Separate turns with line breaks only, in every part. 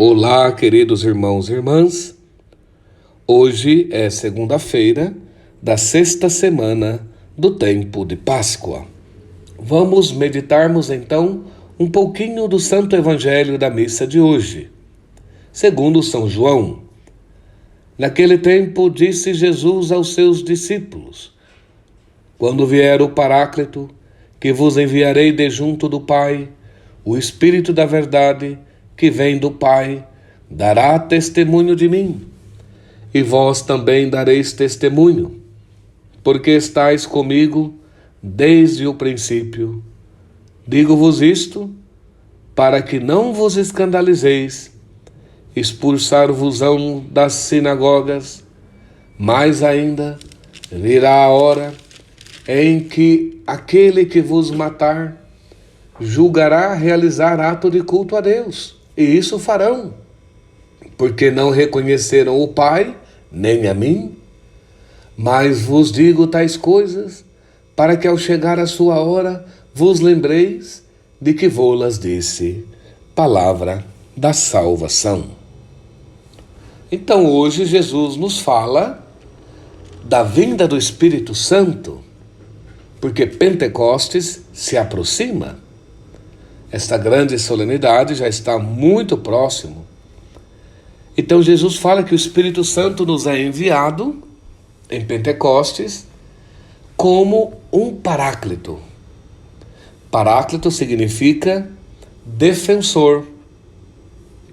Olá, queridos irmãos e irmãs. Hoje é segunda-feira da sexta semana do tempo de Páscoa. Vamos meditarmos então um pouquinho do Santo Evangelho da missa de hoje. Segundo São João, naquele tempo disse Jesus aos seus discípulos: quando vier o Paráclito, que vos enviarei de junto do Pai, o Espírito da verdade, que vem do Pai, dará testemunho de mim. E vós também dareis testemunho, porque estáis comigo desde o princípio. Digo-vos isto, para que não vos escandalizeis. Expulsar-vos-ão das sinagogas, mais ainda virá a hora em que aquele que vos matar julgará realizar ato de culto a Deus. E isso farão, porque não reconheceram o Pai, nem a mim. Mas vos digo tais coisas, para que ao chegar a sua hora, vos lembreis de que vô-las disse. Palavra da salvação. Então hoje Jesus nos fala da vinda do Espírito Santo, porque Pentecostes se aproxima. Esta grande solenidade já está muito próximo. Então Jesus fala que o Espírito Santo nos é enviado em Pentecostes como um Paráclito. Paráclito significa defensor,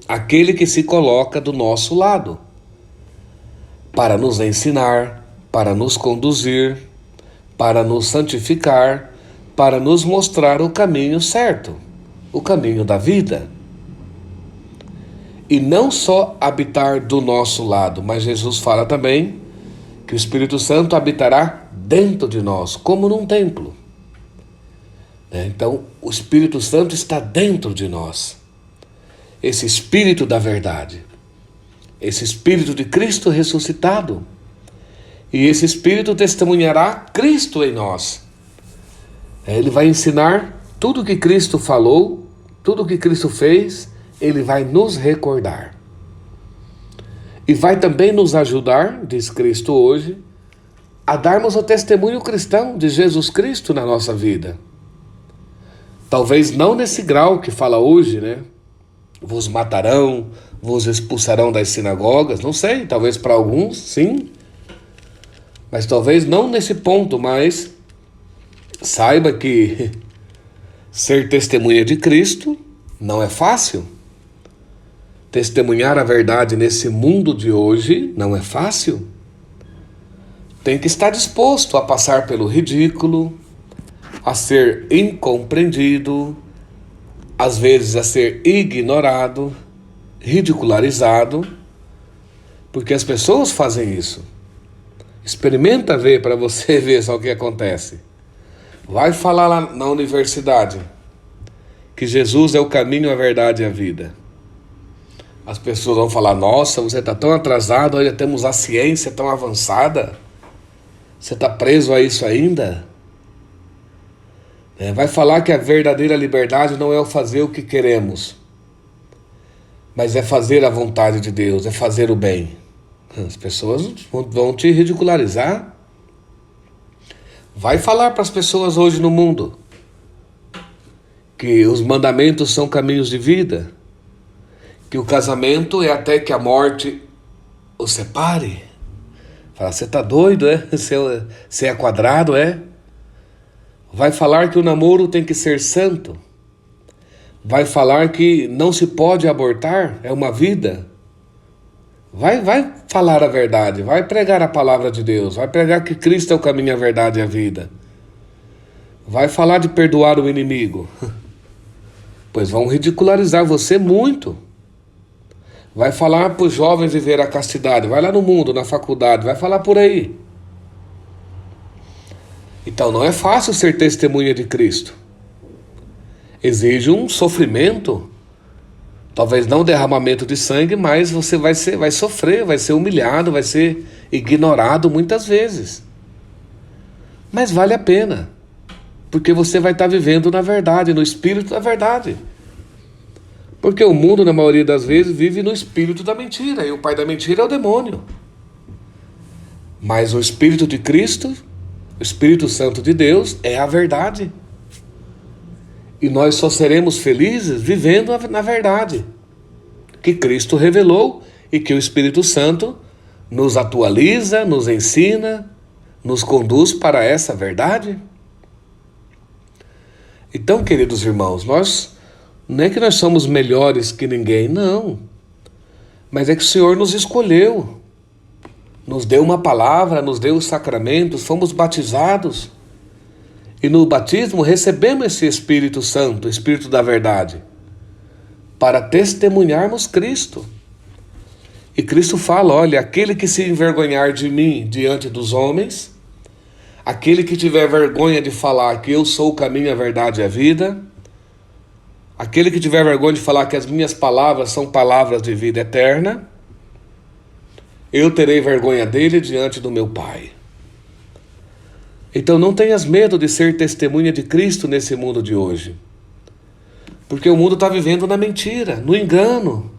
aquele que se coloca do nosso lado, para nos ensinar, para nos conduzir, para nos santificar, para nos mostrar o caminho certo, o caminho da vida. E não só habitar do nosso lado, mas Jesus fala também que o Espírito Santo habitará dentro de nós, como num templo. Então, o Espírito Santo está dentro de nós. Esse Espírito da verdade, esse Espírito de Cristo ressuscitado. E esse Espírito testemunhará Cristo em nós. Ele vai ensinar tudo o que Cristo falou, tudo o que Cristo fez, ele vai nos recordar. E vai também nos ajudar, diz Cristo hoje, a darmos o testemunho cristão de Jesus Cristo na nossa vida. Talvez não nesse grau que fala hoje, né? Vos matarão, vos expulsarão das sinagogas, não sei, talvez para alguns, sim. Mas talvez não nesse ponto, mas saiba que ser testemunha de Cristo não é fácil. Testemunhar a verdade nesse mundo de hoje não é fácil. Tem que estar disposto a passar pelo ridículo, a ser incompreendido, às vezes a ser ignorado, ridicularizado, porque as pessoas fazem isso. Experimenta ver para você ver só o que acontece. Vai falar lá na universidade que Jesus é o caminho, a verdade e a vida. As pessoas vão falar: nossa, você está tão atrasado, ainda temos a ciência tão avançada. Você está preso a isso ainda? Vai falar que a verdadeira liberdade não é o fazer o que queremos, mas é fazer a vontade de Deus, é fazer o bem. As pessoas vão te ridicularizar. Vai falar para as pessoas hoje no mundo que os mandamentos são caminhos de vida, que o casamento é até que a morte o separe. Fala: você está doido, é? Você é quadrado, é? Vai falar que o namoro tem que ser santo. Vai falar que não se pode abortar, é uma vida. Vai falar a verdade, vai pregar a palavra de Deus, vai pregar que Cristo é o caminho, a verdade e a vida. Vai falar de perdoar o inimigo. Pois vão ridicularizar você muito. Vai falar para os jovens viver a castidade, vai lá no mundo, na faculdade, vai falar por aí. Então não é fácil ser testemunha de Cristo. Exige um sofrimento. Talvez não derramamento de sangue, mas você vai sofrer, vai ser humilhado, vai ser ignorado muitas vezes. Mas vale a pena, porque você vai estar vivendo na verdade, no Espírito da verdade. Porque o mundo, na maioria das vezes, vive no espírito da mentira, e o pai da mentira é o demônio. Mas o Espírito de Cristo, o Espírito Santo de Deus, é a verdade. E nós só seremos felizes vivendo na verdade que Cristo revelou e que o Espírito Santo nos atualiza, nos ensina, nos conduz para essa verdade. Então, queridos irmãos, não é que nós somos melhores que ninguém, não. Mas é que o Senhor nos escolheu, nos deu uma palavra, nos deu os sacramentos, fomos batizados. E no batismo recebemos esse Espírito Santo, o Espírito da verdade, para testemunharmos Cristo. E Cristo fala, olha, aquele que se envergonhar de mim diante dos homens, aquele que tiver vergonha de falar que eu sou o caminho, a verdade e a vida, aquele que tiver vergonha de falar que as minhas palavras são palavras de vida eterna, eu terei vergonha dele diante do meu Pai. Então não tenhas medo de ser testemunha de Cristo nesse mundo de hoje. Porque o mundo está vivendo na mentira, no engano,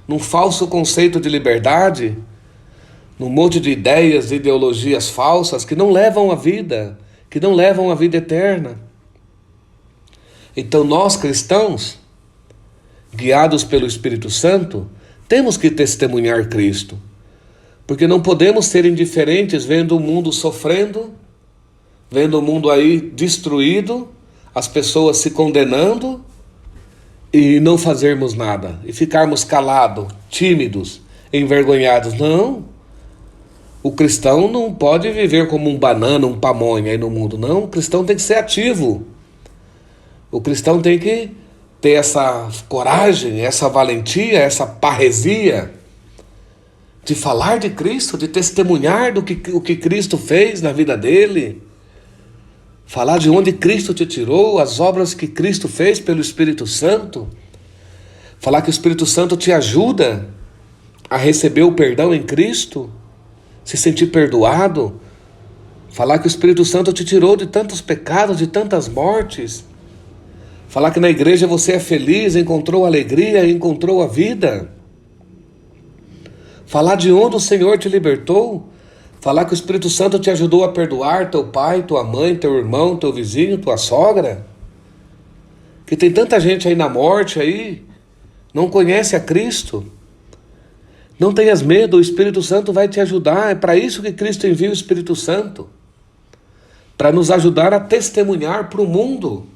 num falso conceito de liberdade, num monte de ideias e ideologias falsas que não levam à vida, que não levam à vida eterna. Então nós cristãos, guiados pelo Espírito Santo, temos que testemunhar Cristo. Porque não podemos ser indiferentes vendo o mundo sofrendo, vendo o mundo aí destruído, as pessoas se condenando e não fazermos nada, e ficarmos calados, tímidos, envergonhados. Não, o cristão não pode viver como um banana, um pamonha aí no mundo, não. O cristão tem que ser ativo. O cristão tem que ter essa coragem, essa valentia, essa parresia de falar de Cristo, de testemunhar o que Cristo fez na vida dele, falar de onde Cristo te tirou, as obras que Cristo fez pelo Espírito Santo, falar que o Espírito Santo te ajuda a receber o perdão em Cristo, se sentir perdoado, falar que o Espírito Santo te tirou de tantos pecados, de tantas mortes, falar que na igreja você é feliz, encontrou alegria, encontrou a vida. Falar de onde o Senhor te libertou. Falar que o Espírito Santo te ajudou a perdoar teu pai, tua mãe, teu irmão, teu vizinho, tua sogra. Que tem tanta gente aí na morte aí, não conhece a Cristo. Não tenhas medo, o Espírito Santo vai te ajudar. É para isso que Cristo envia o Espírito Santo. Para nos ajudar a testemunhar para o mundo.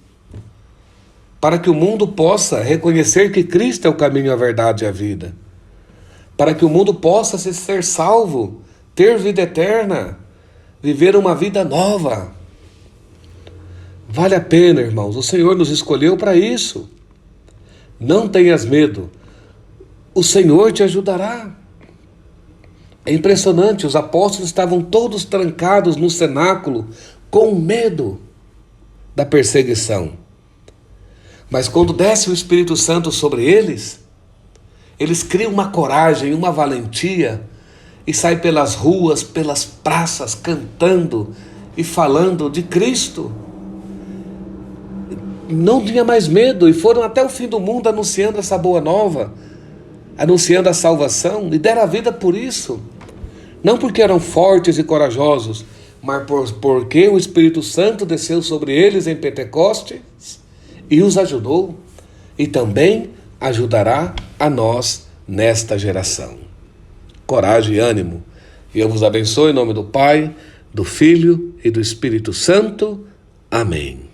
Para que o mundo possa reconhecer que Cristo é o caminho, a verdade e a vida. Para que o mundo possa ser salvo, ter vida eterna, viver uma vida nova. Vale a pena, irmãos, o Senhor nos escolheu para isso. Não tenhas medo, o Senhor te ajudará. É impressionante, os apóstolos estavam todos trancados no cenáculo, com medo da perseguição. Mas quando desce o Espírito Santo sobre eles criam uma coragem, uma valentia e saem pelas ruas, pelas praças, cantando e falando de Cristo. Não tinha mais medo e foram até o fim do mundo anunciando essa boa nova, anunciando a salvação e deram a vida por isso. Não porque eram fortes e corajosos, mas porque o Espírito Santo desceu sobre eles em Pentecostes e os ajudou e também ajudará a nós nesta geração. Coragem e ânimo. E eu vos abençoe em nome do Pai, do Filho e do Espírito Santo. Amém.